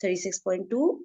36.2।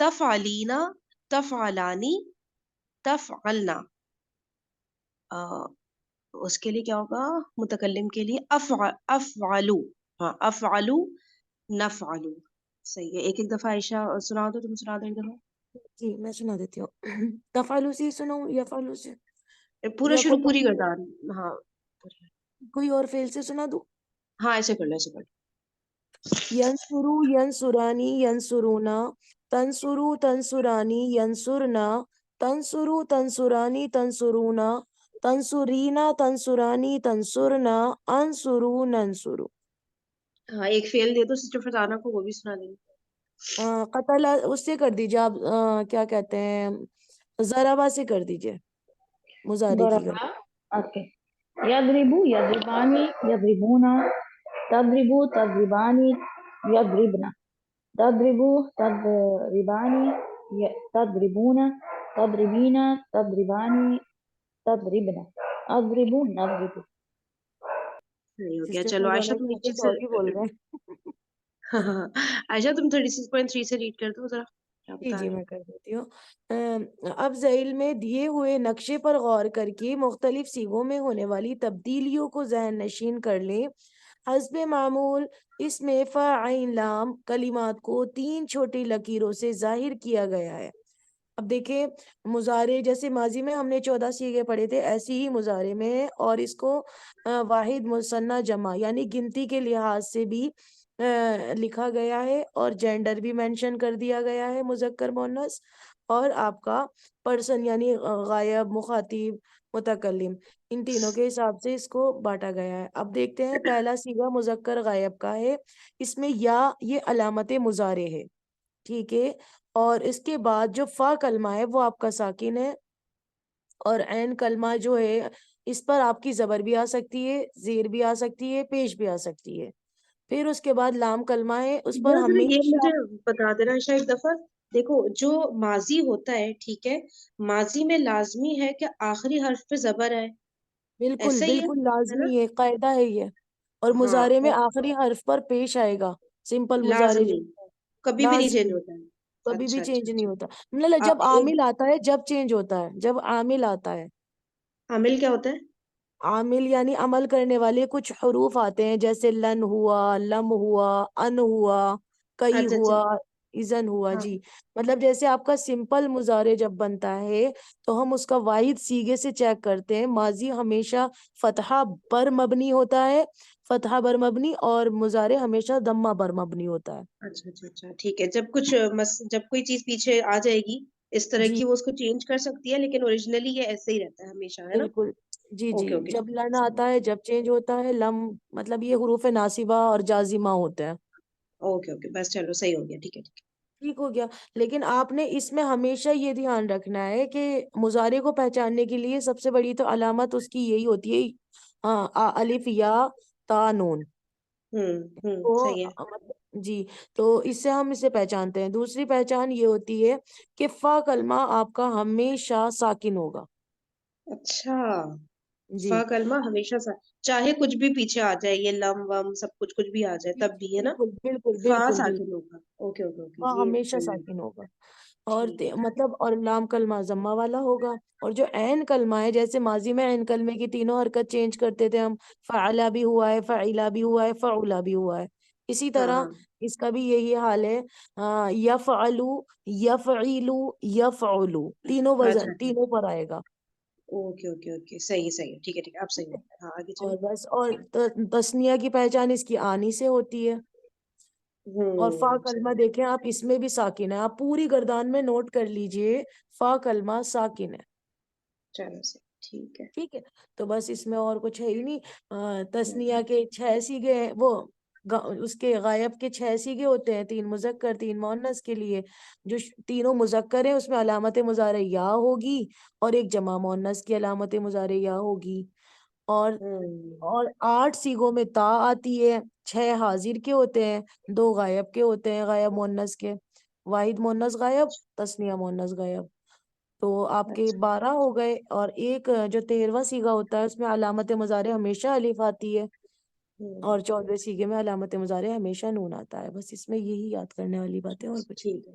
تفعلینا، تفعلانی، تفعلنا. اس کے لیے کیا ہوگا متکلم کے لیے؟ افعلو. ہاں افعلو، نفعلو. صحیح ہے. ایک ایک دفعہ عائشہ سنا دو، تم سنا دو ایک دفعہ. جی میں سنا دیتی ہوں تفعلو سے سناؤں یا فعلو سے پورا یا شروع کوئی پوری گردان. ہاں کوئی اور فعل سے سنا دوں؟ ہاں ایسے کر لو، ایسے کر لو. ینصرو، ینصرانی، ینصرونا، تنصرو، تنصرانی، ینصرنا، تنصرو، تنصرانی، تنصرونا، تنصرینا، تنصرانی، تنصرنا، انصرو، ننصرو. ہاں ایک فیل دے دو سسٹر فرزانہ کو، وہ بھی سنا دیں. قتل اس سے کر دیجیے آپ، کیا کہتے ہیں، ضربہ سے کر دیجیے، مضارع کی ضربا. کر. اوکے. یضربو، یضربانی، یضربونا، تضربو، تضربانی، یضربنا، تضربو، تضربانی، تضربونا، تضربینا، تضربانی، تضربنا، اضربو، نضربو. نہیں ہو گیا. سسٹر چلو عائشہ فرزانہ تم کہتے نیچے سے سوری بول رہے ہیں عائشہ تم 36.3 سے ریڈ کر دو ذرا، کیا جی بتا جی رہے میں کر دیتی ہوں. اب ذیل میں دیے ہوئے نقشے پر غور کر کے مختلف صیغوں میں ہونے والی تبدیلیوں کو ذہن نشین کر لیں. حسب معمول اس میں فا عین لام کلمات کو 3 چھوٹی لکیروں سے ظاہر کیا گیا ہے. اب دیکھیں مضارع جیسے ماضی میں ہم نے 14 صیغے پڑھے تھے، ایسی ہی مضارع میں ہے، اور اس کو واحد مثنیٰ جمع یعنی گنتی کے لحاظ سے بھی لکھا گیا ہے، اور جینڈر بھی مینشن کر دیا گیا ہے، مذکر مؤنث، اور آپ کا پرسن یعنی غائب، مخاطب، متکلم، ان تینوں کے حساب سے اس کو بانٹا گیا ہے. اب دیکھتے ہیں پہلا صیغہ مذکر غائب کا ہے، اس میں یا یہ علامت مضارع ہے، ٹھیک ہے، اور اس کے بعد جو فا کلمہ ہے وہ آپ کا ساکن ہے، اور عین کلمہ جو ہے اس پر آپ کی زبر بھی آ سکتی ہے، زیر بھی آ سکتی ہے، پیش بھی آ سکتی ہے. پھر اس کے بعد لام کلمہ ہے، اس پر ذرا ذرا یہ ہمیشہ. مجھے بتا دینا عائشہ ایک دفعہ. دیکھو جو ماضی ہوتا ہے ٹھیک ہے، ماضی میں لازمی ہے کہ آخری حرف پہ زبر ہے، بالکل ایسا ہی بالکل ہے نا؟ لازمی ہے، قاعدہ ہے یہ. اور ہاں مضارع میں اور آخری حرف پر پیش آئے گا، سمپل مضارع جو لازمی ہوتا ہے کبھی بھی نہیں چینج لازمی، ہوتا ہے. کبھی بھی اچھا اچھا چینج نہیں اچھا. ہوتا. مطلب جب ایک عامل آتا ہے جب چینج ہوتا ہے، جب عامل آتا ہے. عامل کیا ہوتا ہے؟ عامل یعنی عمل کرنے والے کچھ حروف آتے ہیں، جیسے لن ہوا، لم ہوا، ان ہوا، کئی اچھا اچھا. ہوا، اذن ہوا. ہاں جی مطلب جیسے آپ کا سمپل مضارع جب بنتا ہے تو ہم اس کا واحد سیغے سے چیک کرتے ہیں. ماضی ہمیشہ فتحہ بر مبنی ہوتا ہے، فتحہ بر مبنی، اور مضارع ہمیشہ ضمہ بر مبنی ہوتا ہے. اچھا اچھا اچھا ٹھیک ہے. جب کچھ جب کوئی چیز پیچھے آ جائے گی اس طرح جی کی وہ اس کو چینج کر سکتی ہے، لیکن اوریجنلی یہ ایسے ہی رہتا ہے ہمیشہ، ہے نا؟ بالکل. جی جی اوکے اوکے. جب لن آتا ہے جب چینج ہوتا ہے، لم مطلب یہ حروف ناصبہ اور جازمہ ہوتے ہیں. اوکے اوکے بس چلو صحیح ہو گیا. ٹھیک ہے ٹھیک ہے. ٹھیک ہو گیا. لیکن آپ نے اس میں ہمیشہ یہ دھیان رکھنا ہے کہ مضارع کو پہچاننے کے لیے سب سے بڑی تو علامت اس کی یہی ہوتی ہے، الف یا تا نون. تو صحیح ہے. جی تو اس سے ہم اسے پہچانتے ہیں. دوسری پہچان یہ ہوتی ہے کہ فا کلمہ آپ کا ہمیشہ ساکن ہوگا. اچھا جی فا کلمہ ہمیشہ چاہے کچھ بھی پیچھے آ جائے، یہ لم وم سب کچھ کچھ بھی آ جائے جی تب جی بھی، ہے نا؟ بالکل بالکل فا بالکل ساکن بالکل ہوگا. اوکے اوکے اوکے ہاں یہ ہمیشہ صحیح ہے. ساکن ہوگا. اور ٹھیک ہے. مطلب اور لام کلمہ ضمہ والا ہوگا. اور جو عین کلمہ ہے، جیسے ماضی میں عین کلمے کی تینوں حرکت چینج کرتے تھے ہم، فعلا بھی ہوا ہے، فعیلا بھی ہوا ہے، فعولا بھی ہوا ہے، اسی ہاں طرح ہاں. اس کا بھی یہی حال ہے. یفعلو، یفعیلو، یفعلو، تینوں اچھا وزن اچھا. تینوں پر آئے گا. اوکے اوکے اوکے صحیح صحیح ہے. ٹھیک ہے ٹھیک ہے. اب صحیح ٹھیک ہو ہے. گیا. ہاں آگے اور چلو. بس اور تثنیہ کی پہچان اس کی آنی سے ہوتی ہے. اور فا کلمہ صحیح. دیکھیں آپ اس میں بھی ساکن ہے، آپ پوری گردان میں نوٹ کر لیجئے، فا کلمہ ساکن ہے. چلو صحیح. ٹھیک ہے. ٹھیک ہے. تو بس اس میں اور کچھ ہے ہی نہیں. تثنیہ ہوں. کے 6 صیغے ہیں، وہ اس کے غائب کے 6 صیغے ہوتے ہیں، 3 مذکر 3 مؤنث کے لیے. جو تینوں مذکر ہیں اس میں علامت مضارع یا ہوگی، اور ایک جمع مؤنث کی علامت مضارع یا ہوگی. اور ہوں. اور 8 صیغوں میں تا آتی ہے، 6 حاضر کے ہوتے ہیں، 2 غائب کے ہوتے ہیں، غائب مؤنث کے، واحد مؤنث غائب، تثنیہ مؤنث غائب. تو آپ کے اچھا. 12 ہو گئے. اور ایک جو 13واں صیغہ ہوتا ہے اس میں علامت مضارع ہمیشہ الف آتی ہے، ہوں. اور 14ویں صیغے میں علامت مضارع ہمیشہ نون آتا ہے. بس اس میں یہی یاد کرنے والی بات ہے، اور کچھ نہیں. ٹھیک ہے.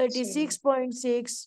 36.6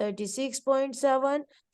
36.7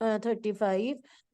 35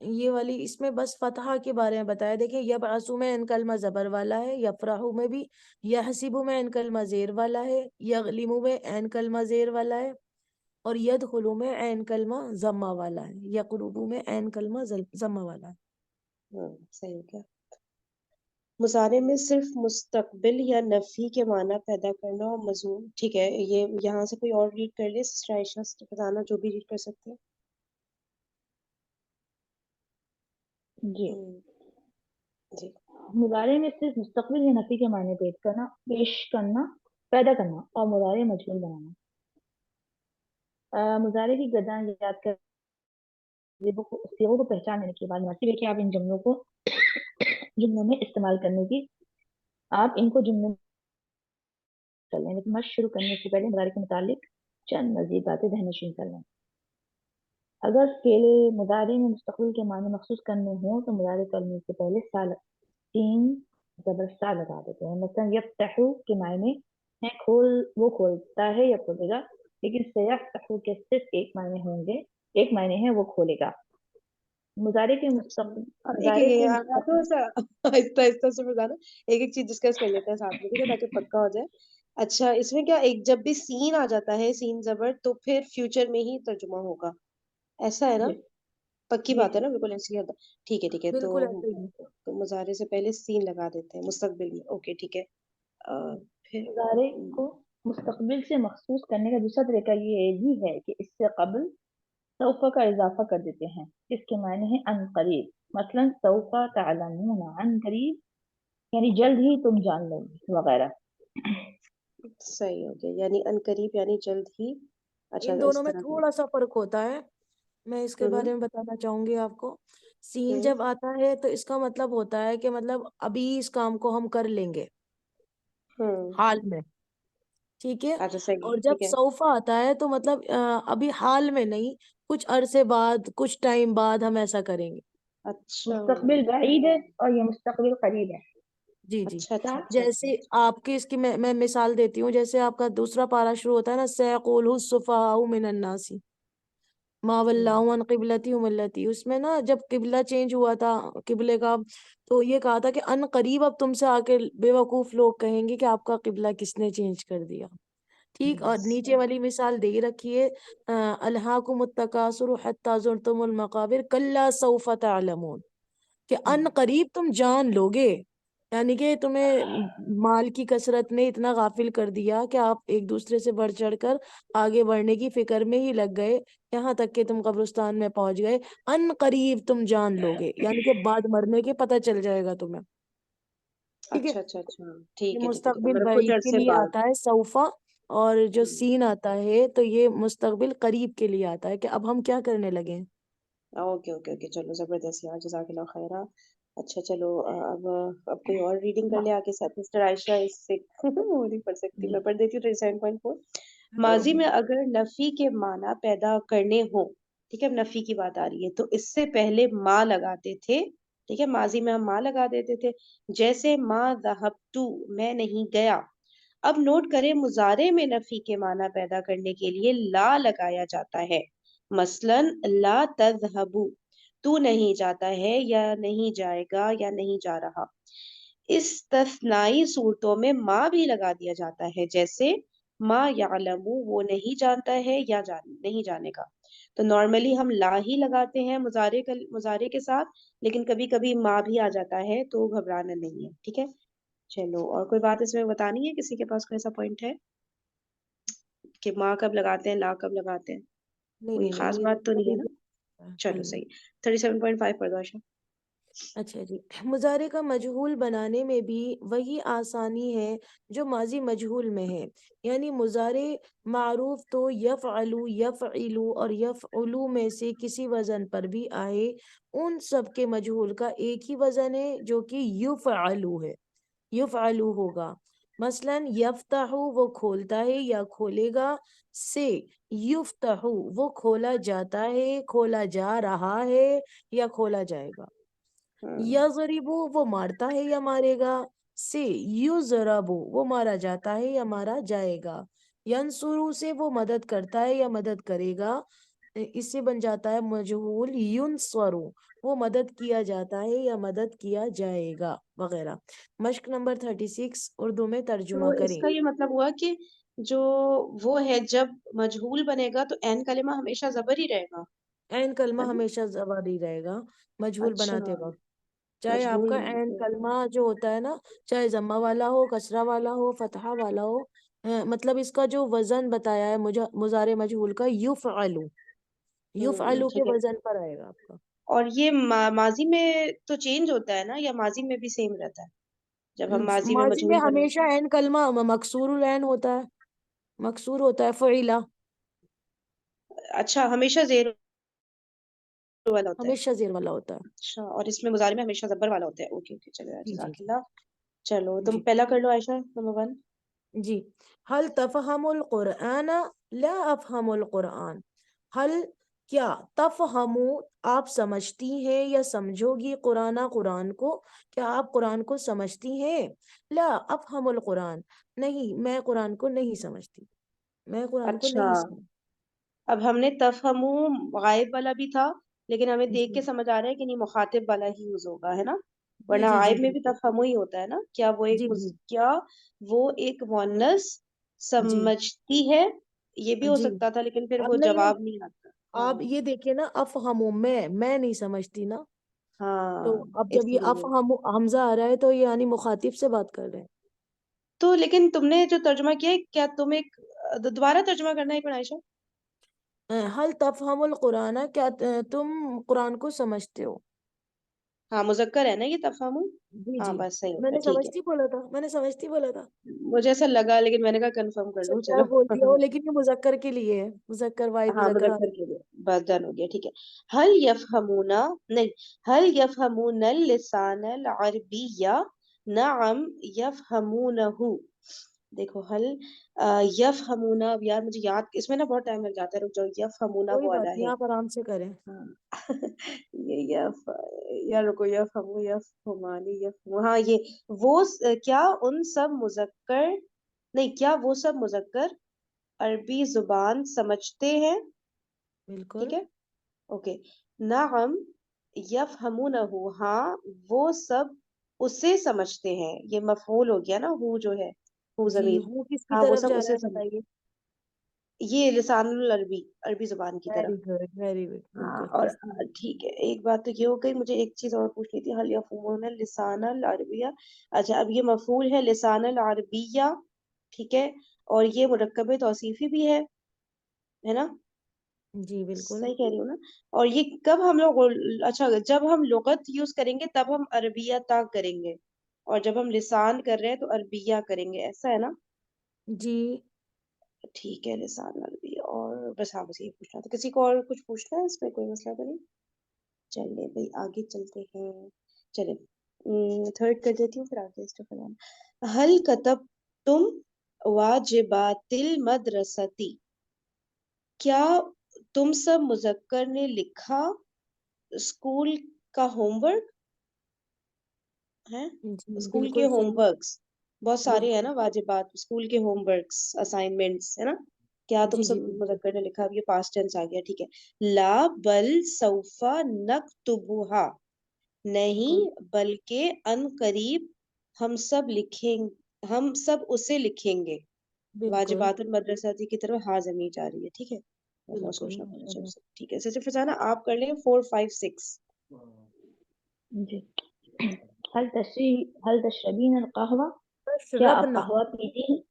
یہ والی اس میں بس فتحہ کے بارے میں بتایا. دیکھیں یبعث میں ان کلمہ زبر والا ہے، یفرح میں بھی، یحسب میں ان کلمہ زیر والا ہے، یغلم میں این کلمہ زیر والا ہے، اور یدخل میں این کلمہ ضمہ والا ہے، یقرب میں این کلمہ ضمہ والا ہے. صحیح ہو گیا. مضارع میں صرف مستقبل یا نفی کے معنی پیدا کرنا اور مضمون. ٹھیک ہے، یہ یہاں سے کوئی اور ریڈ کر لے. سسٹر عائشہ بتانا جو بھی ریڈ کر سکتے ہیں. جی. جی. مضارع میں صرف مستقبل یا نفی کے معنی پیش کرنا، پیدا کرنا اور مضارع مجہول بنانا. مضارع کی گداں یاد کر صیغوں کو پہچان لینے کے بعد مناسب ہے کہ آپ ان جملوں میں استعمال کرنے کی آپ ان کو جملوں کر لیں، لیکن مشق شروع کرنے سے پہلے مضارع کے متعلق چند مزید باتیں ذہن نشین کر لیں. اگر فعل مضارع میں مستقبل کے معنی مخصوص کرنے ہوں تو مضارع کرنے سے پہلے سین زبر سا لگا دیتے ہیں. مثلا یفتح کے معنی ہے وہ کھولتا ہے یا کھولے گا، لیکن سیفتح کے صرف ایک معنی ہوں گے، ایک معنی ہے وہ کھولے گا. مضارع کے آہستہ آہستہ سے بتانا، ایک ایک چیز ڈسکس کر لیتے ہیں ساتھ میں، ٹھیک ہے، تاکہ پکا ہو جائے. اچھا، اس میں کیا ایک جب بھی سین آ جاتا ہے، سین زبر، تو پھر فیوچر میں ہی ترجمہ ہوگا، ایسا ہے نا؟ پکی بات ہے نا؟ بالکل ایسی ہوتا. ٹھیک ہے ٹھیک ہے. بالکل ایسے ہی. تو مضارع سے پہلے سین لگا دیتے ہیں مستقبل میں. اوکے ٹھیک ہے. پھر مضارع کو مستقبل سے مخصوص کرنے کا دوسرا طریقہ یہ بھی ہے کہ اس سے قبل سوف کا اضافہ کر دیتے ہیں، اس کے معنی ہے ان قریب. مثلا سوف تعلمون عن قریب یعنی جلد ہی تم جان لو گے وغیرہ. صحیح ہو گیا، یعنی ان قریب یعنی جلد ہی. اچھا ان اس دونوں میں طرح سے. تھوڑا سا فرق ہوتا ہے، میں اس کے بارے میں بتانا چاہوں گی آپ کو. سین جب آتا ہے تو اس کا مطلب ہوتا ہے کہ مطلب ابھی اس کام کو ہم کر لیں گے حال میں، ٹھیک ہے. اچھا صحیح ہے. اور جب ٹھیک ہے. سوفا آتا ہے تو مطلب ابھی حال میں نہیں، کچھ عرصے بعد، کچھ ٹائم بعد ہم ایسا کریں گے. اچھا مستقبل بعید ہے اور یہ مستقبل قریب ہے. جی جی. اچھا اچھا اچھا جیسے آپ کی اس کی میں مثال دیتی ہوں. جیسے آپ کا دوسرا پارا شروع ہوتا ہے نا، سیقول السفہاء من الناس ما ولاہم عن قبلتہم التی. اس میں نا جب قبلہ چینج ہوا تھا قبلے کا، تو یہ کہا تھا کہ ان قریب اب تم سے آ کے بے وقوف لوگ کہیں گے کہ آپ کا قبلہ کس نے چینج کر دیا. ٹھیک. اور نیچے والی مثال دے رکھیے، الہاکم التکاثر حتی زرتم المقابر کلا سوف تعلمون، کہ ان قریب تم جان لوگے، یعنی کہ تمہیں مال کی کثرت نے اتنا غافل کر دیا کہ آپ ایک دوسرے سے بڑھ چڑھ کر آگے بڑھنے کی فکر میں ہی لگ گئے، یہاں تک کہ تم قبرستان میں پہنچ گئے. ان قریب تم جان لوگے یعنی کہ بعد مرنے کے پتہ چل جائے گا تمہیں. ٹھیک ہے. اچھا اچھا اچھا. یہ ٹھیک ہے ٹھیک ہے. مستقبل مطلب کچھ بعید کے عرصے لیے بعد. آتا ہے سوفا، اور جو سین آتا ہے تو یہ مستقبل قریب کے لیے آتا ہے کہ اب ہم کیا کرنے لگے ہیں. Okay okay okay. چلو زبردست یار، جزاک اللہ خیرہ. اچھا چلو اب کوئی اور ریڈنگ کر لے آگے. سسٹر عائشہ اس سے وہ نہیں پڑھ سکتی، میں پڑھ دیتی ہوں. 37.4. ماضی میں اگر نفی کے معنی پیدا کرنے ہوں، ٹھیک ہے، اب نفی کی بات آ رہی ہے، تو اس سے پہلے ما لگاتے تھے. ٹھیک ہے، ماضی میں ہم ما لگا دیتے تھے. جیسے ما ذهبت، میں نہیں گیا. اب نوٹ کریں، مضارع میں نفی کے معنی پیدا کرنے کے لیے لا لگایا جاتا ہے. مثلا لا تذهب، تو نہیں جاتا ہے یا نہیں جائے گا یا نہیں جا رہا. استثنائی صورتوں میں ما بھی لگا دیا جاتا ہے، جیسے ما یعلم، وہ نہیں جانتا ہے یا نہیں جانے کا. تو نارملی ہم لا ہی لگاتے ہیں مضارع کے ساتھ، لیکن کبھی کبھی ما بھی آ جاتا ہے، تو گھبرانا نہیں ہے. ٹھیک ہے. چلو، اور کوئی بات اس میں بتانی ہے؟ کسی کے پاس کوئی ایسا پوائنٹ ہے کہ ما کب لگاتے ہیں، لا کب لگاتے ہیں؟ نہیں کوئی نہیں نہیں، خاص یہ بات تو نہیں ہے نا؟ چلو نہیں. صحیح. 37.5 پر دوشا. اچھا جی. مضارع کا مجہول بنانے میں بھی وہی آسانی ہے جو ماضی مجہول میں ہے. یعنی مضارع معروف تو یفعلو، یفعلو اور یفعلو میں سے کسی وزن پر بھی آئے، ان سب کے مجہول کا ایک ہی وزن ہے جو کہ یفعلو ہے، یفعلو ہوگا. مثلا یفتح، وہ کھولتا ہے یا کھولے گا. سے یفتح، وہ کھولا جاتا ہے، کھولا جا رہا ہے یا کھولا جائے گا. یضرب، وہ مارتا ہے یا مارے گا. سے یضرب، وہ مارا جاتا ہے یا مارا جائے گا. ینصر، سے وہ مدد کرتا ہے یا مدد کرے گا. اس سے بن جاتا ہے مجہول ینصرو، وہ مدد کیا جاتا ہے یا مدد کیا جائے گا وغیرہ۔ مشق نمبر 36 اردو میں تو ترجمہ اس کریں۔ کا یہ مطلب ہوا کہ جو وہ ہے جب مجہول بنے گا تو این کلمہ ہمیشہ زبر ہی رہے گا، عین کلمہ ہے نا؟ ہمیشہ زبر ہی رہے گا مجہول اچھا، بناتے وقت، چاہے آپ مجہول کا بنے عین گا۔ کلمہ جو ہوتا ہے نا، چاہے ضمہ والا ہو، کسرہ والا ہو، فتحہ والا ہو، مطلب اس کا جو وزن بتایا ہے مضارع مجہول کا، یفعلو، یفعلو کے ٹھیک ہے۔ وزن پر آئے گا آپ کا۔ اور یہ ماضی میں تو چینج ہوتا ہے نا، یا ماضی میں بھی سیم رہتا ہے جب ہم ماضی میں ماضی میں مجہول بنے؟ ہمیشہ عین کلمہ مکسور العین ہوتا ہے، مکسور ہوتا ہے، فعیلہ اچھا، ہمیشہ زیر والا ہوتا ہے؟ ہمیشہ زیر والا ہوتا ہے۔ اچھا، اور اس میں مضارع میں ہمیشہ زبر والا ہوتا ہے۔ اوکے اوکے، چلو جی جی جزاک اللہ۔ چلو تم جی پہلا کر لو عائشہ، نمبر 1۔ جی، حل تفہم القرآن لا افہم القرآن، حل کیا، تفہمو آپ سمجھتی ہیں یا سمجھو گی، قرآن قرآن کو، کیا آپ قرآن کو سمجھتی ہیں، لا افہم القرآن، نہیں میں قرآن کو نہیں سمجھتی، میں قرآن کو اچھا، نہیں سمجھتی۔ اب ہم نے تفہمو غائب والا بھی تھا، لیکن ہمیں دیکھ کے جی سمجھ آ رہا ہے کہ نہیں، مخاطب والا ہی یوز ہوگا، ہے نا؟ جی ورنہ جی جی غائب میں بھی بالکل، تفہمو ہی ہوتا ہے نا؟ کیا وہ ایک جی جی کیا وہ ایک مؤنث جی سمجھتی ہے، یہ بھی ہو جی، سکتا تھا، لیکن پھر اب وہ نہیں نہیں، جواب نہیں آتا۔ آپ ہاں یہ دیکھیں نا، افہمو میں نہیں سمجھتی نا، تو ہاں، اب اس جب یہ لیے افہم حمزہ آ رہا ہے تو یہ یعنی مخاطب سے بات کر رہے تو، لیکن تم نے جو ترجمہ کیا ہے، کیا تم ایک دوبارہ ترجمہ کرنا ہے عائشہ؟ ہیں۔ حل تفہم القرآن، کیا تم قرآن کو سمجھتے ہو؟ ہاں، مذکر ہے نا یہ تفہمو؟ جی ہاں جی، بس صحیح میں ہوتا ہے، نے ٹھیک ہے۔ سمجھتی بولا تھا، میں نے سمجھتی بولا تھا، مجھے ایسا لگا، لیکن میں نے کہا کنفرم کر لوں، سچا چلو۔ بول دیا ہو، لیکن یہ مذکر کے لیے ہے، مذکر واحد ہاں، مذکر مذکر حاضر۔ کے لیے بس ڈن ہو گیا، ٹھیک ہے۔ حل یفہمون، نہیں، حل یفہمون اللسان العربیہ، نعم یفہمونہ، دیکھو حل یفہمون، اب یار مجھے یاد، اس میں نا بہت ٹائم لگ جاتا ہے، رک جاؤ، یفہمونہ کوئی والا بات نہیں، ہے۔ آپ آرام سے کریں۔ ہاں یہ یا رکو، یفہمو، یفہمانی، یفہمو، ہاں یہ کیا ان سب مذکر، نہیں، کیا وہ سب مذکر عربی زبان سمجھتے ہیں؟ بالکل ٹھیک ہے، اوکے۔ نعم یفہمونہ، ہاں وہ سب اسے سمجھتے ہیں، یہ مفعول ہو گیا نا، ہو جو ہے، ہو جی، ضمیر، وہ کس کی ہاں وہ طرف سب جا رہا اسے ہے سمجھ، بتائیے؟ یہ لسان العربی، عربی زبان کی طرف۔ ویری گڈ ویری گڈ، ہاں، بالکل اور کس کی؟ ٹھیک ہے، ایک بات تو یہ ہو گئی، مجھے ایک چیز اور پوچھنی تھی، حل یفہمون لسان العربیہ، اچھا اب یہ مفعول ہے لسان العربیہ، ٹھیک ہے، اور یہ مرکب توصیفی بھی ہے نا؟ جی بالکل، صحیح کہہ رہی ہوں نا؟ اور یہ کب ہم لوگ، اچھا جب ہم لغت یوز کریں گے تب ہم عربیہ تا کریں گے، اور جب ہم لسان کر رہے ہیں تو عربیہ کریں گے، ایسا ہے نا؟ جی ٹھیک ہے، لسان عربی، اور بس ہاں بس یہ پوچھنا تھا، کسی کو اور کچھ پوچھنا ہے اس میں، کوئی مسئلہ تو نہیں؟ چلے بھائی آگے چلتے ہیں، چلے تھرڈ کر دیتی ہوں، پھر آگے اس حل کتب تم واجبات المدرستی، کیا تم سب مذکر نے لکھا اسکول کا ہوم ورک ہے؟ جی اسکول کے بالکل ہوم صحیح، ورکس بہت سارے ہیں بالکل، نا واجبات، اسکول کے ہوم ورکس، اسائنمنٹس، ہے نا؟ کیا تم جی سب جی بالکل، مذکر نے لکھا؟ اب یہ پاسٹ ٹینس آ گیا، ٹھیک ہے۔ لا بل سوف نکتبھا، بالکل نہیں بلکہ ان قریب ہم سب لکھیں، ہم سب اسے لکھیں گے، بالکل واجبات المدرسہ کی طرف ہاں زمین جا رہی ہے، ٹھیک ہے، بہت بالکل سوچنا پڑا، چلو ٹھیک ہے، صرف فسانہ آپ کر لیں 4 5 6۔ جی، هل تشربین القهوہ، کیا آپ تشربنا، قہوہ پیتی ہیں؟ ایک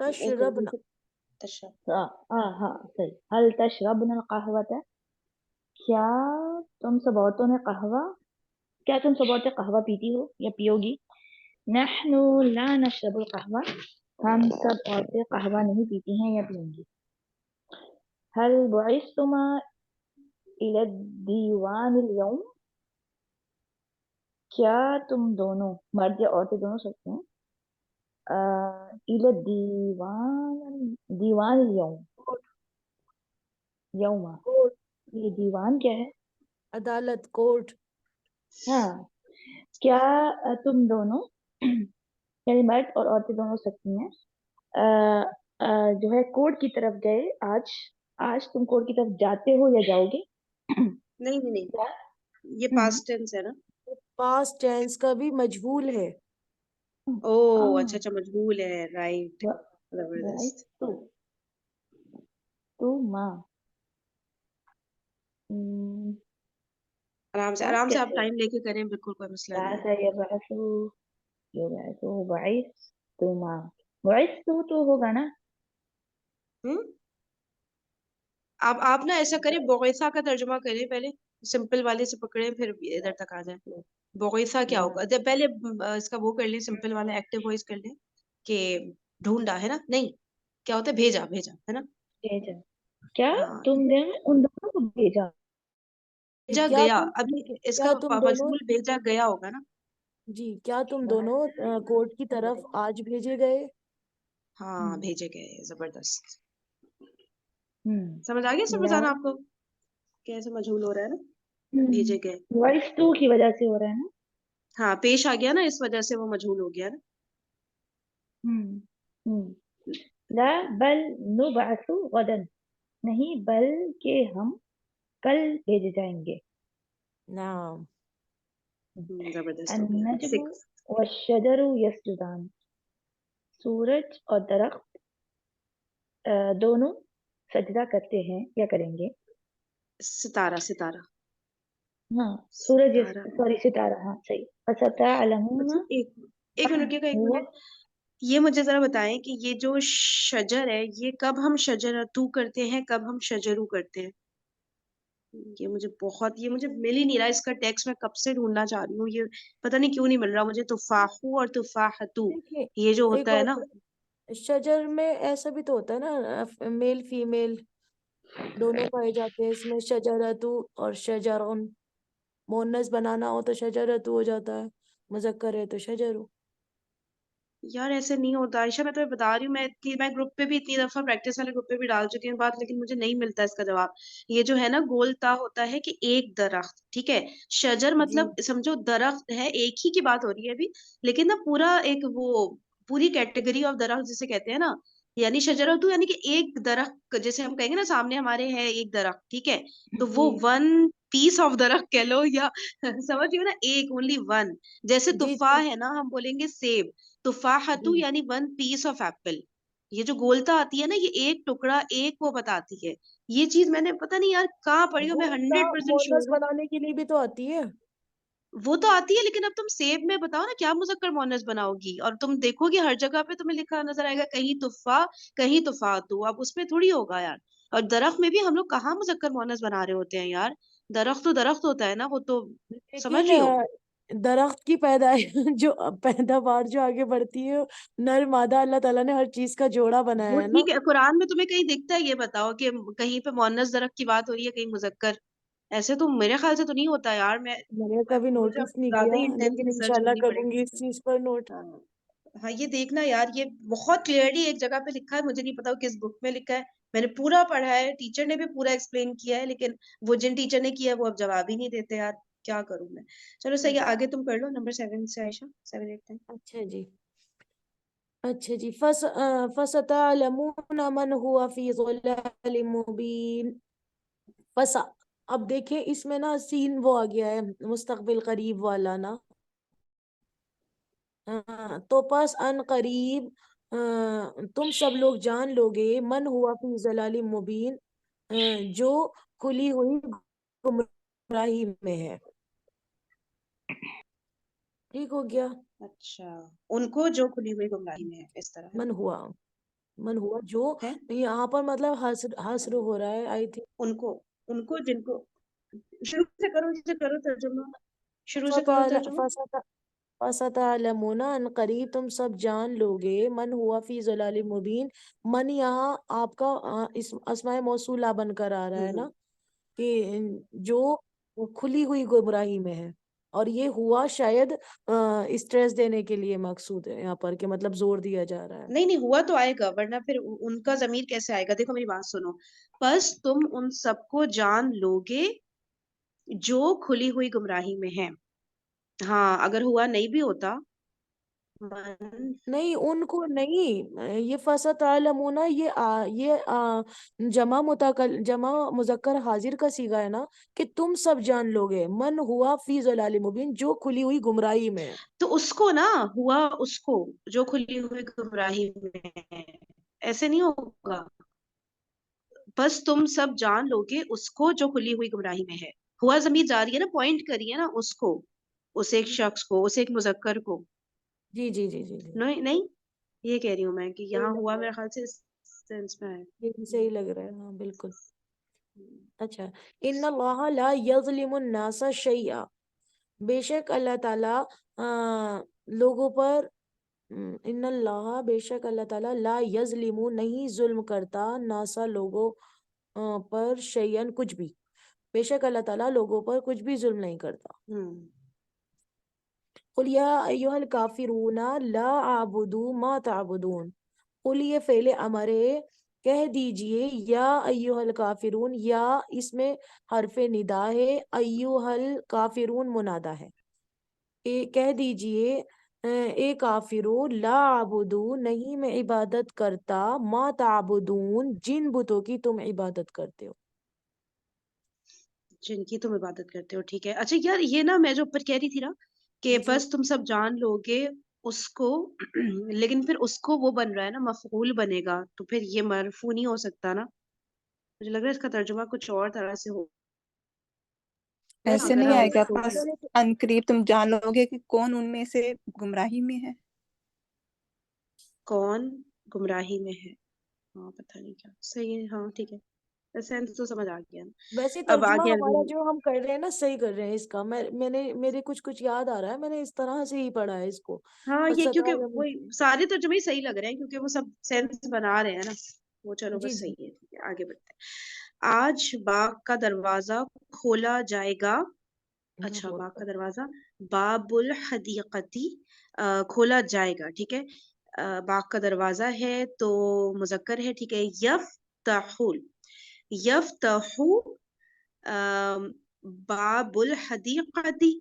اور تشربنا، تشریف، ہاں صحیح، هل تشربن القهوة، کیا تم سب عورتوں نے قہوہ، کیا تم سب عورتیں قہوہ پیتی ہو یا پیو گی؟ نحن لا نشرب القہوہ، ہم سب عورتیں قہوہ نہیں پیتی ہیں یا پئیں گی۔ هل بعثتما إلى الدیوان اليوم، کیا تم دونوں، مرد یا عورتیں دونوں سکتے ہیں، إلى دیوان اليوم، یوم، کورٹ، یہ دیوان کیا ہے؟ عدالت، کورٹ، ہاں، کیا تم دونوں یعنی مرد اور عورتیں دونوں سکتی ہیں جو ہے کورٹ کی طرف گئے آج، آج تم کورٹ کی طرف جاتے ہو یا جاؤ گے؟ نہیں نہیں نہیں، کیا؟ یہ پاسٹ ٹینس ہے نا؟ پاسٹ ٹینس کا بھی مجہول ہے. او اچھا اچھا، مجبور ہے، رائٹ. رائٹ. زبردست. تو ماں آرام سے بات آرام سے آپ کیسے ٹائم لے کے کریں، بالکل کوئی مسئلہ نہیں بات ہے. ہے یہ بعث تو ماں بعث تو ہوگا نا. ہوں، آپ نا ایسا کریں، بغیسا کا ترجمہ کریں پہلے، سمپل والے سے پکڑیں پھر ادھر تک آ جائیں. بغیسا کیا ہوگا؟ جب پہلے اس کا وہ کر لیں، سمپل والا ایکٹیو وائس کر لیں کہ ڈھونڈا ہے نا، نہیں کیا ہوتا ہے، بھیجا بھیجا ہے نا. بھیجا. کیا ہاں، تم نے ان دونوں کو بھیجا؟ بھیجا کیا گیا، تم ابھی اس کیا کا تم دونوں مجبور بھیجا گیا ہوگا نا. جی کیا تم دونوں کورٹ کی طرف آج بھیجے گئے؟ ہاں بھیجے گئے. زبردست. ہوں سمجھ آ گیا سمجھ لا آنا آپ کو کیسے مجہول ہو رہا ہے نا. بھیجے گئے. بعث تو کی وجہ سے ہو رہا ہے نا. ہاں پیش آ گیا نا، اس وجہ سے وہ مجہول ہو گیا نا. لا بل نبعث غدا، نہیں بلکہ ہم کل بھیجے جائیں گے. نعم. زبردست ہو گیا. النجم 6. والشجر یسجدان، سورج اور درخت دونوں سجدہ کرتے ہیں یا کریں گے. ستارہ ستارہ ہاں سورج ستارہ. سوری ستارہ، ہاں صحیح. فستعلمون اچھا ایک منٹ رکیے گا، ایک هو. منٹ. یہ مجھے ذرا بتائیں کہ یہ جو شجر ہے، یہ کب ہم شجرتو کرتے ہیں، کب ہم شجرو کرتے ہیں؟ یہ مجھے مل ہی نہیں رہا اس کا ٹیکسٹ. میں کب سے ڈھونڈنا چاہ رہی ہوں، یہ پتہ نہیں کیوں نہیں مل رہا مجھے. تفاحو اور تفاحتو، دیکھیے یہ جو ایک ہوتا ہے نا. بات، شجر میں ایسا بھی تو ہوتا ہے نا، میل فیمیل دونوں پائے جاتے ہیں اس میں. شجرتو اور شجرون، مونس بنانا ہو تو شجرتو ہو جاتا ہے، مذکر ہے تو شجرو. یار ایسے نہیں ہوتا عائشہ، میں تمہیں بتا رہی ہوں. میں گروپ پہ بھی اتنی دفعہ، پریکٹس والے گروپ پہ بھی ڈال چکی ہوں بات، لیکن مجھے نہیں ملتا اس کا جواب. یہ جو ہے نا گولتا ہوتا ہے کہ ایک درخت، ٹھیک ہے. شجر جی مطلب سمجھو درخت ہے، ایک ہی کی بات ہو رہی ہے ابھی، لیکن نا پورا ایک وہ پوری کیٹیگری آف درخت جسے کہتے ہیں نا. یعنی شجرتو یعنی کہ ایک درخت، جیسے ہم کہیں گے نا سامنے ہمارے ہے ایک درخت، ٹھیک ہے، تو وہ جی ون پیس آف درخت کہہ لو، یا سمجھ گئے نا، ایک اونلی ون. جیسے جی جی تفاح ہے نا، ہم بولیں گے سیب. تفاحتو جی یعنی ون پیس آف ایپل. یہ جو گولتا آتی ہے نا، یہ ایک ٹکڑا، ایک وہ بتاتی ہے. یہ چیز میں نے پتہ نہیں یار کہاں پڑھی ہو، میں گولتا 100% مونس شیور ہوں. بنانے کے لیے بھی تو آتی ہے. وہ تو آتی ہے، لیکن اب تم سیب میں بتاؤ نا کیا مذکر مؤنث بناؤ گی. اور تم دیکھو گے ہر جگہ پہ تمہیں لکھا نظر آئے گا، کہیں تفاح کہیں تفاحتو. اب اس میں تھوڑی ہوگا یار. اور درخت میں بھی ہم لوگ کہاں مذکر مؤنث بنا رہے ہوتے ہیں یار. درخت تو درخت ہوتا ہے نا، وہ تو سمجھ لیکن رہی ہو. درخت کی پیدائش جو پیداوار جو آگے بڑھتی ہے، نر مادہ اللہ تعالیٰ نے ہر چیز کا جوڑا وہ بنایا ہے نا. ٹھیک ہے، قرآن میں تمہیں کہیں دکھتا ہے؟ یہ بتاؤ کہ کہیں پہ مؤنث درخت کی بات ہو رہی ہے، کہیں مذکر. ایسے تو میرے خیال سے تو نہیں ہوتا یار. میں نے کبھی مجھے اب نوٹس نہیں زیادہ کیا، ہی انٹینس لیکن ریسرچ انشاءاللہ کرنی پڑے کروں گی گی اس اس پہ. چیز پر نوٹ. ہاں ہاں، یہ دیکھنا یار، یہ بہت کلیئرلی ایک جگہ پہ لکھا ہے، مجھے نہیں پتا کس بک میں لکھا ہے. میں نے پورا پڑھا ہے، ٹیچر نے بھی پورا ایکسپلین کیا ہے، لیکن وہ جن ٹیچر نے کیا ہے وہ اب جواب ہی نہیں دیتے یار. کیا کروں میں. چلو صحیح ہے، آگے تم کر لو نمبر 7 سے عائشہ. 7 8 9. اچھا جی. اچھا جی. فَسَتَعْلَمُونَ مَنْ هُوَ فِي ظِلَالٍ مُّبِينٍ. اب دیکھیں اس میں نا سین وہ آ گیا ہے مستقبل قریب والا نا. تو پس ان قریب تم سب لوگ جان لو گے، من ہوا فی ضلال مبین، جو کھلی ہوئی گمراہی میں ہے. ٹھیک ہو گیا. اچھا، ان کو جو کھلی ہوئی گمراہی میں ہے، اس طرح ہے نا. من ہوا جو، ہے یہاں پر مطلب حسر ہو رہا ہے آئی تھنک. ان کو جن کو شروع سے کرو ترجمہ. شروع سے کرو ترجمہ. فَسَتَعْلَمُونَ ان قریب تم سب جان لو گے، من ہوا فی ضلال مبین. من یہاں آپ کا اسماء موصولہ بن کر آ رہا ہے نا، کہ جو کھلی ہوئی گمراہی میں ہے. اور یہ ہوا شاید اسٹریس دینے کے لیے مقصود ہے یہاں پر، کہ مطلب زور دیا جا رہا ہے. نہیں نہیں، ہوا تو آئے گا، ورنہ پھر ان کا ضمیر کیسے آئے گا. دیکھو میری بات سنو. بس تم ان سب کو جان لو گے جو کھلی ہوئی گمراہی میں ہے. ہاں اگر ہوا نہیں بھی ہوتا من نہیں ان کو نہیں، یہ فَسَتَعْلَمُونَ یہ جمع مذکر حاضر کا صیغہ ہے نا، کہ تم سب جان لو گے من ہوا فی ضلال مبین، جو کھلی ہوئی گمراہی میں ہے۔ تو اس کو نا ہوا، اس کو جو کھلی ہوئی گمراہی میں ہے، ایسے نہیں ہوگا، بس تم سب جان لو گے اس کو جو کھلی ہوئی گمراہی میں ہے، ہوا ضمیر جاری ہے نا، پوائنٹ کریے نا اس کو، اس ایک شخص کو، اس ایک مذکر کو، جی جی جی جی جی، نہیں نہیں، یہ کہہ رہی ہوں میں کہ صحیح یہاں لگ ہوا رہا میرے خیال سے اس سینس میں ہے۔ ہے، یہ بھی صحیح لگ رہا ہے، ہاں بالکل۔ اچھا، ان اللہ لا یظلم الناس شیئا، بے شک اللہ تعالیٰ لوگوں پر ان اللہ بے شک اللہ تعالیٰ لا یظلم نہیں ظلم کرتا ناسا لوگوں پر شیئن کچھ بھی، بے شک اللہ تعالیٰ لوگوں پر کچھ بھی ظلم نہیں کرتا۔ ہوں قل یا ایہا الکافرون لا اعبد ما تعبدون، قل یہ فعل امر ہے، کہہ دیجئے یا ایہا الکافرون، یا اس میں حرف ندا ہے، ایہا الکافرون منادہ ہے، کہہ دیجئے اے کافرو لا اعبدو نہیں میں عبادت کرتا ما تعبدون جن بتوں کی تم عبادت کرتے ہو۔ جن کی تم عبادت کرتے ہو، ٹھیک ہے۔ اچھا یار، یہ نا میں جو اوپر کہہ رہی تھی نا کہ جی بس تم سب جان لو گے اس کو، لیکن پھر اس کو وہ بن رہا ہے نا، مفعول بنے گا، تو پھر یہ مرفوع نہیں ہو سکتا نا، مجھے لگ رہا ہے اس کا ترجمہ کچھ اور طرح سے ہوگا ہاں ایسے اگر نہیں ہم آئے اس گا، کو بس ان قریب تم جان لو گے کہ کون ان میں سے گمراہی میں ہے۔ کون گمراہی میں ہے، ہاں پتہ نہیں کیا صحیح ہے، ہاں ٹھیک ہے، سینس تو سمجھ آ گیا نا۔ ویسے اب ترجمہ آگے ہمارا جو ہم کر رہے ہیں نا صحیح کر رہے ہیں اس کا، میں نے میرے کچھ یاد آ رہا ہے، میں نے اس طرح سے ہی پڑھا ہے اس کو، ہاں یہ کیونکہ فَسَتَعْلَمُونَ۔ وہی سارے ترجمے ہی صحیح لگ رہے ہیں کیونکہ وہ سب سینس بنا رہے ہیں نا، وہ چلو جی بس جی، صحیح ہے، ٹھیک ہے آگے بڑھتے ہیں۔ آج باغ کا دروازہ کھولا جائے گا، اچھا باغ کا دروازہ باب الحدیقتی کھولا جائے گا، ٹھیک ہے، باغ کا دروازہ ہے تو مذکر ہے، ٹھیک ہے، یفتحول یفتحو باب الحدیقتی،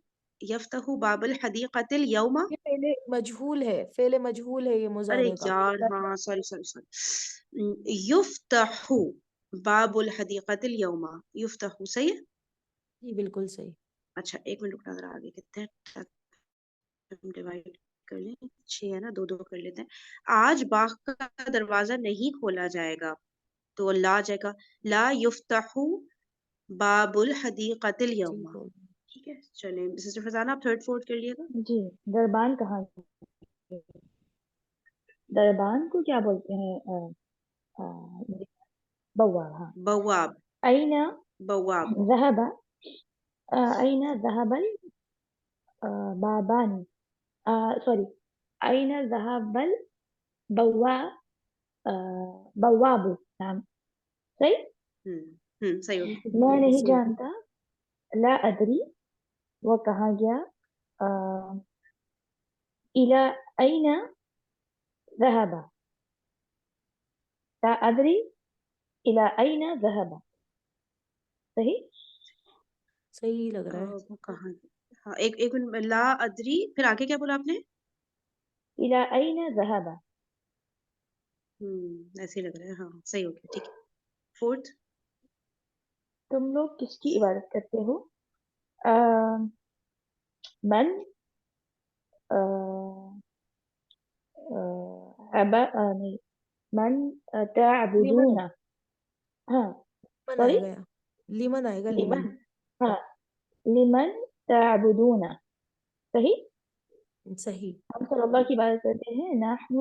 یفتح باب الحدیقت اليوم، یہ پہلے مجہول ہے، فعل مجہول ہے یہ ارے مضارع کا۔ یار ہاں سوری سوری سوری، یفتح باب الحدیقت اليوم، یفتح صحیح ہے۔ جی بالکل صحیح۔ اچھا ایک منٹ رکنا ذرا، آگے کتنے ہیں ہم ڈیوائڈ کر لیں، 6 ہے نا، دو دو کر لیتے ہیں۔ آج باغ کا دروازہ نہیں کھولا جائے گا، تو لا آ جائے گا، لا یفتح باب الحدیقۃ جی اليوم، بول ٹھیک ہے۔ چلیں سسٹر فضانہ آپ تھرڈ فورتھ کر لیے گا۔ جی، دربان کہاں ہے؟ دربان کو کیا بولتے ہیں؟ بواب، ہاں۔ بواب، أين بواب، ذهب أين ذهب البابان؟ سوري، أين ذهب البواب؟ بواب، نعم صحیح۔ صحیح ہو گیا۔ میں نہیں صحیح۔ جانتا، لا أدري، وہ کہاں گیا؟ إلى أين ذهب؟ لا أدري إلى أين ذهب، صحیح۔ صحیح لگ رہا ہے۔ وہ کہاں، ہاں ایک منٹ، لا ادری، پھر آگے کیا بولا آپ نے؟ إلى أين ذهب؟ ایسے ہی لگ رہا ہے، ہاں صحیح ہو گیا، ٹھیک ہے۔ فورتھ، تم لوگ کس کی عبادت کرتے ہو؟ من نہیں، من لیمن، تعبدون، ہاں لیمن سوری، آئے گا، لیمن آئے گا، لیمن۔ لمن، ہاں لمن تعبدون، صحیح۔ صحیح، ہم صلی اللہ کی عبادت کرتے ہیں، نحن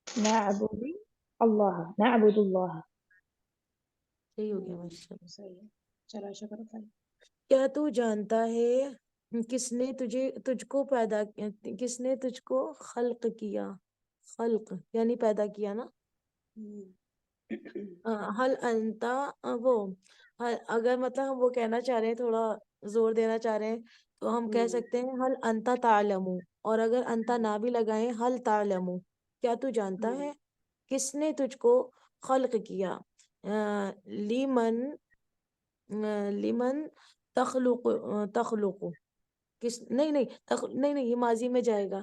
نعبد اللہ، نعبد اللہ، صحیح ہو گیا ماشاء اللہ۔ صحیح ہے، چلو ایسا کرو فائن۔ کیا تو جانتا ہے کس نے تجھ کو پیدا کس نے تجھ کو خلق کیا، خلق یعنی پیدا کیا نا، حل انتا وہ اگر مطلب ہم وہ کہنا چاہ رہے ہیں، تھوڑا زور دینا چاہ رہے ہیں تو ہم کہہ سکتے ہیں حل انتا تعلم، اور اگر انتا نہ بھی لگائیں حل تعلم، کیا تو جانتا ہے کس نے تجھ کو خلق کیا، لیمن لیمن تخلق کس نہیں نہیں نہیں نہیں، یہ ماضی میں جائے گا،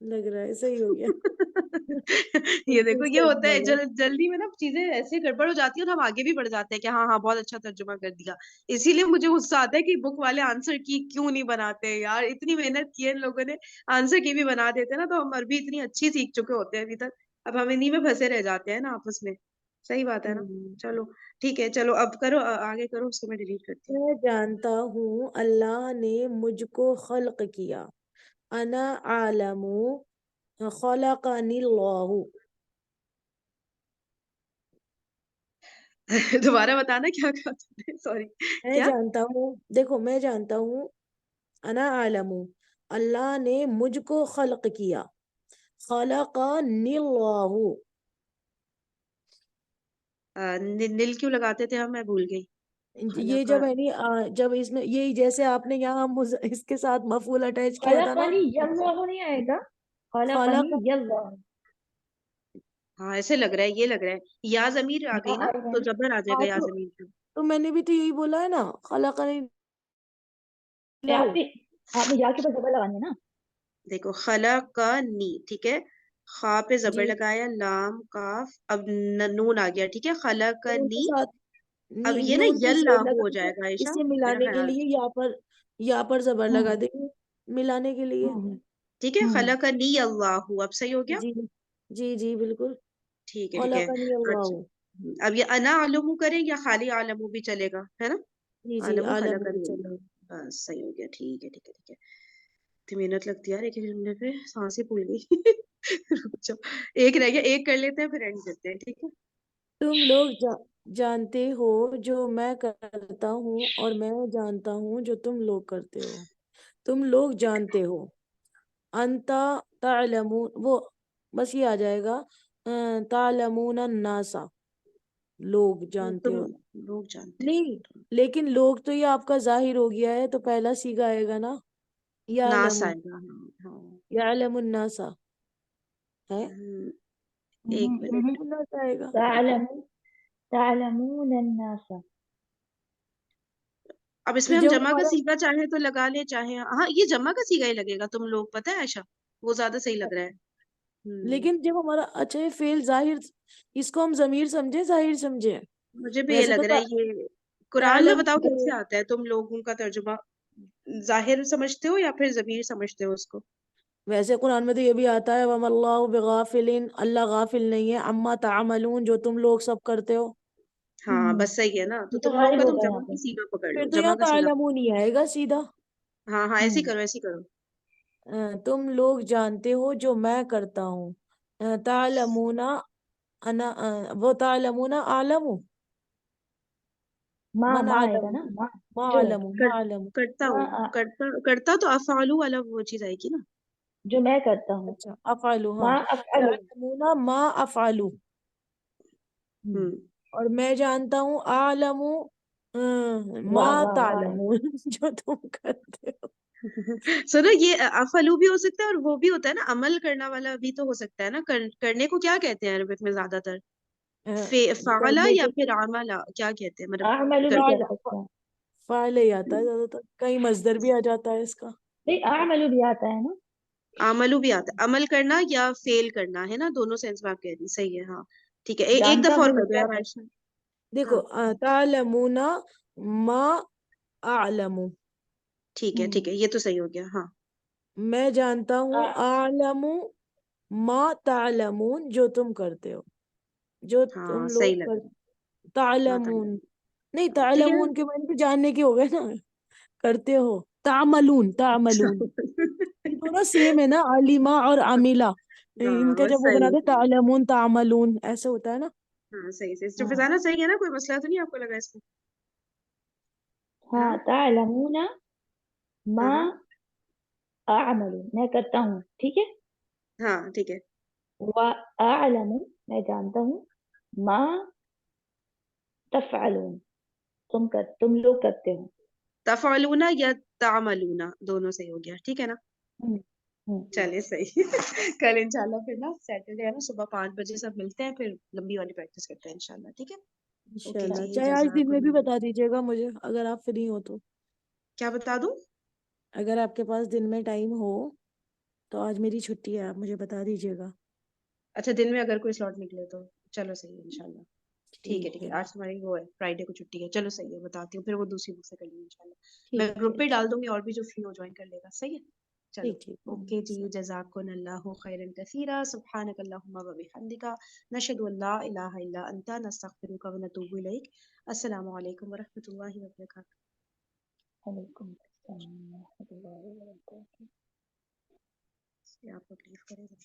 لگ رہا ہے صحیح ہو گیا. یہ بالکل دیکھو یہ صحیح ہوتا ہے بولا. جلدی میں نا چیزیں ایسے گڑبڑ ہو جاتی ہیں اور ہم آگے بھی بڑھ جاتے ہیں کہ ہاں ہاں بہت اچھا ترجمہ کر دیا. اسی لیے مجھے غصہ آتا ہے کہ بک والے آنسر کی کیوں نہیں بناتے یار. اتنی محنت کی ہے ان لوگوں نے, آنسر کی بھی بنا دیتے نا تو ہم عربی اتنی اچھی سیکھ چکے ہوتے ہیں ابھی تک, اب ہم انہیں میں پھنسے رہ جاتے ہیں نا آپس میں. صحیح بات ہے نا. چلو ٹھیک ہے, چلو اب کرو آگے کرو, اس کو میں ڈیلیٹ کرتی ہوں. میں جانتا ہوں اللہ نے مجھ کو خلق کیا. انا عالم خلقنی اللہ. دوبارہ بتانا کیا کہا تم نے, سوری. میں کیا؟ جانتا ہوں, دیکھو میں جانتا ہوں انا عالم, اللہ نے مجھ کو خلق کیا. خلقنی اللہ. نل کیوں لگاتے تھے ہم, میں بھول گئی. یہ خلق جب ہے نہیں جب اس میں یہی جیسے آپ نے یہاں اس کے ساتھ مفعول اٹیچ کیا تھا نا, خلقنی یاللہ نہیں آئے گا, خلقنی خلق. یاللہ. ہاں ایسے لگ رہا ہے, یہ لگ رہا ہے یا ضمیر آ یا گئی نا آئے گا تو نا. زبر آ جائے ہاں گا یا تو ضمیر پہ. تو میں نے بھی تو یہی بولا ہے نا, خلقنی آپ اللہ. بھی آپ نے یا کے اوپر زبر لگانی ہے نا. دیکھو خلق کا نی, ٹھیک ہے, خا پہ زبر جی, لگایا, لام کاف, اب نون آ گیا, ٹھیک ہے, خلق کا نون کے نی. ساتھ اب یہ نا نون پہ زیر یاللہ ہو لگا کے جائے گا عائشہ, اسے میرا ملانے کے خیال. لیے یا پر زبر لگا ہوں دیں گے ملانے کے لیے. ہوں ٹھیک ہے, ہوں خلق کا نی اللہ, اب صحیح ہو گیا. جی جی جی بالکل. ٹھیک ہے ٹھیک ہے. خلقنی اللہ. اچھا اب یہ انا عالمو کریں یا خالی عالمو بھی چلے گا, ہے نا. جی جی عالمو عالم خلق بھی نہیں چلے. اللہ, بس صحیح ہو گیا. ٹھیک ہے ٹھیک ہے ٹھیک ہے. اتنی محنت لگتی ہے یار ایک جملے پہ, سانس ہی پھول گئی. رک جاؤ, ایک رہ گیا, ایک کر لیتے ہیں پھر اینڈ کرتے ہیں, ٹھیک ہے. تم لوگ جانتے ہو جو میں کرتا ہوں اور میں جانتا ہوں جو تم لوگ کرتے ہو. تم لوگ جانتے ہو, انتا تعلمون, وہ بس یہ آ جائے گا, تعلمون الناسا, لوگ جانتے تم ہو. لوگ جانتے نہیں, ہو, لیکن لوگ تو یہ آپ کا ظاہر ہو گیا ہے, تو پہلا سیگا آئے گا نا, ناس یعلمون. آئے گا. ہاں یعلم الناسا ہے, ہاں. ایک منٹ, ہوں. الناس آئے گا. تعلمون الناس. اب اس تو میں ہم جب جمع کا ہمارا, سیگا چاہیں تو لگا لیں, چاہیں ہاں یہ جمع کا سیگا ہی لگے گا, تم لوگ, پتہ ہے عائشہ, وہ زیادہ صحیح لگ رہا ہے. لیکن جب ہمارا, اچھا یہ فعل ظاہر, اس کو ہم ضمیر سمجھے ظاہر سمجھے؟ مجھے بھی یہ ویسے لگ تو رہا ہے. یہ قرآن میں تعلم, بتاؤ کیسے آتا ہے, تم لوگوں کا ترجمہ ظاہر سمجھتے ہو یا پھر ضمیر سمجھتے ہو اس کو؟ ویسے قرآن میں تو یہ بھی آتا ہے, وَمَا اللَّهُ بِغَافِلٍ, اللہ غافل نہیں ہے, عَمَّا تَعْمَلُونَ, جو تم لوگ سب کرتے ہو. ہاں بس صحیح ہے نا, تو یہ تو تم لوگوں غائب کا ہو تم گیا جمع یہاں کا پہ. سیگا پکڑ لو, پھر تو جمع یہاں کا سیگا. تعلمون ہی آئے گا سیدھا. ہاں ہاں ایسے ہی ہوں. کرو, ایسے ہی کرو. تم لوگ جانتے ہو جو میں کرتا ہوں. تعلمون انا, وہ تعلمون عالم, من ماں آئے گا عالم, نا, ماں ما جو عالم, ما عالم. کرتا ماں ہوں, کرتا تو افعالو والا وہ چیز آئے گی نا. جو میں کرتا ہوں. اچھا افعلو, ہاں, ماں افعلو. تعلمون ما افعلو. ہوں. اور میں جانتا ہوں عالم ما واہ واہ واہ. تعلمون, جو تم کرتے ہو. سنو, یہ افعلو بھی ہو سکتا ہے اور وہ بھی ہوتا ہے نا, عمل کرنا والا بھی تو ہو سکتا ہے نا. کرنے کو کیا کہتے ہیں عربک میں زیادہ تر, فعلا کرنے یا کو پھر عملا, کیا کہتے ہیں مطلب اعملو بھی فعل, کہہ سکتے ہیں. فعل ہی آتا ہے زیادہ تر, کہیں مصدر بھی آ جاتا ہے اس کا. نہیں اعملو بھی آتا ہے نا. عملو بھی آتا ہے, عمل کرنا یا فیل کرنا, ہے نا, دونوں سینس میں آپ کہہ رہی, صحیح ہے. ہاں ٹھیک ہے, ایک جانتا دفعہ اور ہوں کر دو کیا یار کرتا عائشہ. دیکھو, ہاں تعلمون ما اعلم, ٹھیک ہے ہوں. ٹھیک ہے, یہ تو صحیح ہو گیا. ہاں میں جانتا ہوں اعلم ما تعلمون, جو تم کرتے ہو, جو تم ہاں لوگ صحیح لگ رہا ہے. تعلمون. نہیں, ٹھیک ہے. تعلمون کے معنی تو جاننے کے ہو گئے نا, کرتے ہو. تعملون, تعملون, یہ دونوں سیم ہے نا, علیما اور عاملہ. ان کا ہاں جب وہ صحیح بناتے تعلمون تعملون ایسے ہوتا ہے نا. ہاں صحیح صحیح. تو ہاں فضانہ صحیح ہے نا, کوئی مسئلہ تو نہیں آپ کو لگا اس میں؟ ہاں ہاں تعلمون ہاں ما ہاں اعملو, میں کرتا ہوں, ٹھیک ہے. ہاں ٹھیک ہے. واعلم, میں جانتا ہوں, ما تفعلون, تم لوگ کرتے ہو. تفعلون یا تعملون, دونوں صحیح ہو گیا, ٹھیک ہے نا. ہوں. ہوں. چلے صحیح. کل انشاءاللہ پھر نا سیٹرڈے ہے نا, صبح 5 بجے سب ملتے ہیں, پھر لمبی والی پریکٹس کرتے ہیں انشاءاللہ, ٹھیک ہے. اوکے انشاءاللہ, جی, چاہے آج دن میں جزاکم بھی اللہ. بتا دیجیے گا مجھے اگر آپ فری ہو تو. کیا بتا دوں؟ اگر آپ کے پاس دن میں ٹائم ہو تو آج میری چھٹی ہے، آپ مجھے بتا دیجیے گا. اچھا دن میں اگر کوئی سلاٹ نکلے تو چلو صحیح ہے انشاءاللہ. ٹھیک ہے ٹھیک ٹھیک ہے. ہے آج تمہاری وہ ہے فرائیڈے کو چھٹی ہے. چلو صحیح ہے بتاتی ہوں پھر وہ دوسری بک سے کر لیں گے انشاءاللہ. میں ٹھیک گروپ ہے پہ ڈال دوں گی اور بھی جو فری ہو جوائن کر لے گا. صحیح ہے چلو. ٹھیک ٹھیک. اوکے جی جزاکن اللہ خیرا کثیرا سبحانک اللہم و بحمدک نشہد ان لا الہ الا انت نستغفرک و نتوب الیک. السلام علیکم ورحمۃ اللہ وبرکاتہ. وعلیکم السلام ورحمۃ اللہ وبرکاتہ. آپ کو بلیو کرے گا.